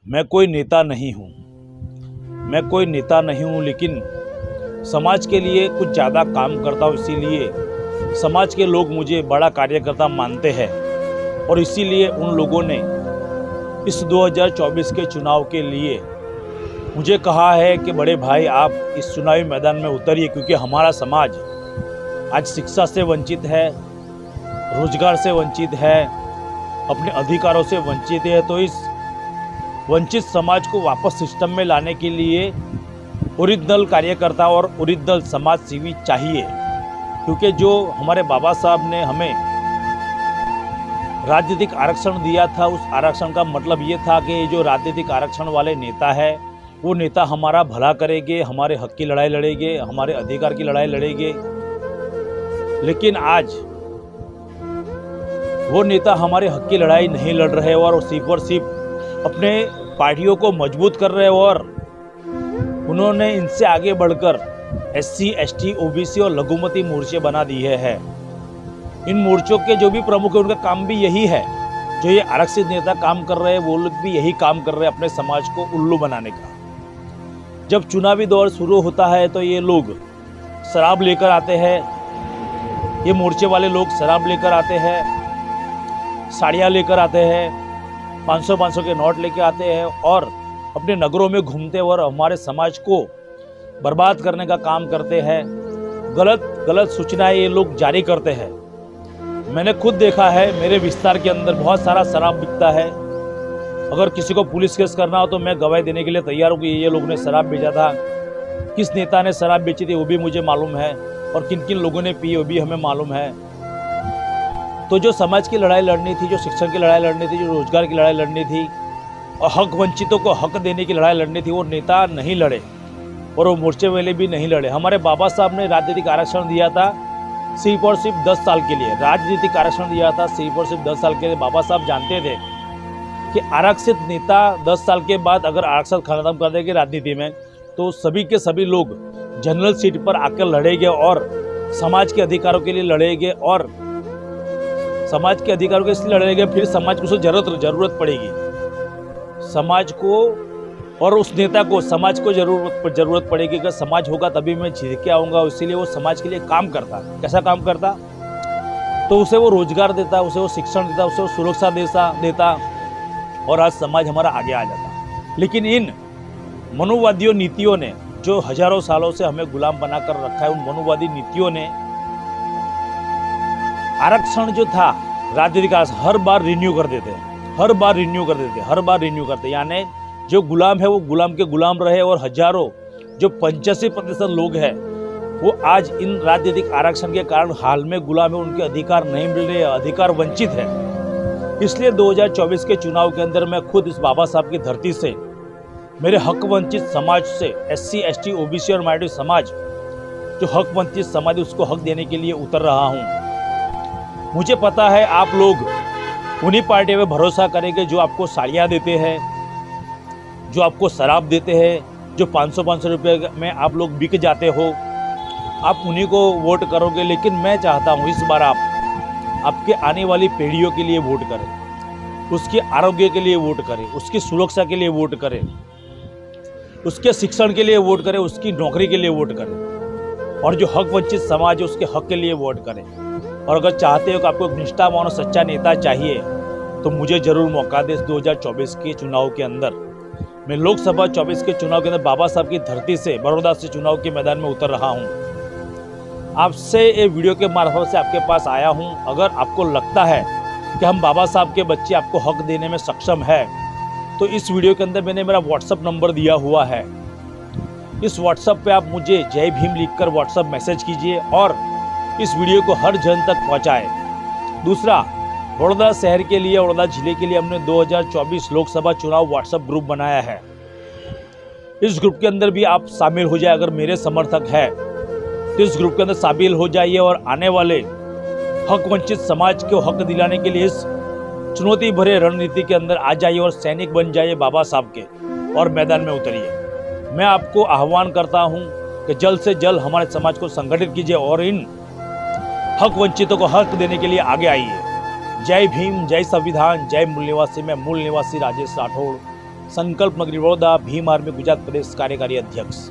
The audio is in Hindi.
मैं कोई नेता नहीं हूँ, लेकिन समाज के लिए कुछ ज़्यादा काम करता हूँ, इसीलिए समाज के लोग मुझे बड़ा कार्यकर्ता मानते हैं। और इसीलिए उन लोगों ने इस 2024 के चुनाव के लिए मुझे कहा है कि बड़े भाई आप इस चुनावी मैदान में उतरिए, क्योंकि हमारा समाज आज शिक्षा से वंचित है, रोजगार से वंचित है, अपने अधिकारों से वंचित है। तो इस वंचित समाज को वापस सिस्टम में लाने के लिए ओरिजिनल कार्यकर्ता और ओरिजिनल समाज सेवी चाहिए, क्योंकि जो हमारे बाबा साहब ने हमें राजनीतिक आरक्षण दिया था, उस आरक्षण का मतलब ये था कि जो राजनीतिक आरक्षण वाले नेता है वो नेता हमारा भला करेंगे, हमारे हक की लड़ाई लड़ेंगे, हमारे अधिकार की लड़ाई लड़ेंगे। लेकिन आज वो नेता हमारे हक की लड़ाई नहीं लड़ रहे और सिर्फ अपने पार्टियों को मजबूत कर रहे, और उन्होंने इनसे आगे बढ़कर SC, ST, OBC और लघुमती मोर्चे बना दिए हैं। इन मोर्चों के जो भी प्रमुख है उनका काम भी यही है, जो ये आरक्षित नेता काम कर रहे हैं वो लोग भी यही काम कर रहे हैं, अपने समाज को उल्लू बनाने का। जब चुनावी दौर शुरू होता है तो ये लोग शराब लेकर आते हैं, ये मोर्चे वाले लोग शराब लेकर आते हैं, साड़ियाँ लेकर आते हैं, 500 के नोट लेके आते हैं और अपने नगरों में घूमते और हमारे समाज को बर्बाद करने का काम करते हैं। गलत सूचनाएं ये लोग जारी करते हैं। मैंने खुद देखा है, मेरे विस्तार के अंदर बहुत सारा शराब बिकता है। अगर किसी को पुलिस केस करना हो तो मैं गवाही देने के लिए तैयार हूँ कि ये लोग ने शराब बेचा था, किस नेता ने शराब बेची थी वो भी मुझे मालूम है, और किन किन लोगों ने पी वो भी हमें मालूम है। तो जो समाज की लड़ाई लड़नी थी, जो शिक्षण की लड़ाई लड़नी थी, जो रोजगार की लड़ाई लड़नी थी और हक वंचितों को हक देने की लड़ाई लड़नी थी, वो नेता नहीं लड़े और वो मोर्चे वाले भी नहीं लड़े। हमारे बाबा साहब ने राजनीतिक आरक्षण दिया था सिर्फ और सिर्फ 10 साल के लिए, राजनीतिक आरक्षण दिया था सिर्फ और सिर्फ 10 साल के लिए। बाबा साहब जानते थे कि आरक्षित नेता 10 साल के बाद अगर आरक्षण खत्म कर देंगे राजनीति में तो सभी के सभी लोग जनरल सीट पर आकर लड़ेंगे और समाज के अधिकारों के लिए लड़ेंगे, और समाज के अधिकारों के इसलिए लड़ेंगे, फिर समाज को जरूरत पड़ेगी समाज को, और उस नेता को समाज को जरूरत पड़ेगी। अगर समाज होगा तभी मैं जीत के आऊँगा। इसीलिए वो समाज के लिए काम करता। कैसा काम करता? तो उसे वो रोजगार देता, उसे वो शिक्षण देता, उसे वो सुरक्षा देता और आज समाज हमारा आगे आ जाता। लेकिन इन मनुवादियों नीतियों ने, जो हजारों सालों से हमें गुलाम बनाकर रखा है, उन मनुवादी नीतियों ने आरक्षण जो था राजनीतिक हर बार रिन्यू कर देते, यानी जो गुलाम है वो गुलाम के गुलाम रहे, और हजारों जो 85% लोग हैं वो आज इन राजनीतिक आरक्षण के कारण हाल में गुलाम है, उनके अधिकार नहीं मिल रहे, अधिकार वंचित है। इसलिए 2024 के चुनाव के अंदर मैं खुद इस बाबा साहब की धरती से, मेरे हक वंचित समाज से, SC, ST, OBC और माइनॉरिटी समाज, जो हक वंचित समाज उसको हक देने के लिए उतर रहा हूँ। मुझे पता है आप लोग उन्हीं पार्टियों में भरोसा करेंगे जो आपको साड़ियाँ देते हैं, जो आपको शराब देते हैं, जो 500 रुपये में आप लोग बिक जाते हो, आप उन्हीं को वोट करोगे। लेकिन मैं चाहता हूँ इस बार आप आपके आने वाली पीढ़ियों के लिए वोट करें, उसके आरोग्य के लिए वोट करें, उसकी सुरक्षा के लिए वोट करें, उसके शिक्षण के लिए वोट करें, उसकी नौकरी के लिए वोट करें, और जो हक वंचित समाज है उसके हक के लिए वोट करें। और अगर चाहते हो कि आपको एक निष्ठावान और सच्चा नेता चाहिए तो मुझे जरूर मौका दे। 2024 के चुनाव के अंदर मैं लोकसभा 24 के चुनाव के अंदर बाबा साहब की धरती से, बड़ौदा से चुनाव के मैदान में उतर रहा हूं। आपसे ये वीडियो के मार्फत से आपके पास आया हूं। अगर आपको लगता है कि हम बाबा साहब के बच्चे आपको हक देने में सक्षम है तो इस वीडियो के अंदर मैंने मेरा व्हाट्सअप नंबर दिया हुआ है। इस व्हाट्सअप पे आप मुझे जय भीम लिखकर व्हाट्सअप मैसेज कीजिए और इस वीडियो को हर जन तक पहुंचाएं। दूसरा, बड़ौदा शहर के लिए, बड़ौदा जिले के लिए हमने 2024 लोकसभा चुनाव व्हाट्सएप ग्रुप बनाया है। इस ग्रुप के अंदर भी आप शामिल हो जाए, अगर मेरे समर्थक है तो इस ग्रुप के अंदर शामिल हो जाइए और आने वाले हक वंचित समाज को हक दिलाने के लिए इस चुनौती भरे रणनीति के अंदर आ जाइए और सैनिक बन जाइए बाबा साहब के, और मैदान में उतरिए। मैं आपको आह्वान करता हूं कि जल्द से जल्द हमारे समाज को संगठित कीजिए और इन हक वंचितों को हक देने के लिए आगे आइए। जय भीम, जय संविधान, जय मूल निवासी। मैं मूल निवासी राजेश राठौड़, संकल्प नगरी वडोदरा भीम आर्मी गुजरात प्रदेश कार्यकारी अध्यक्ष।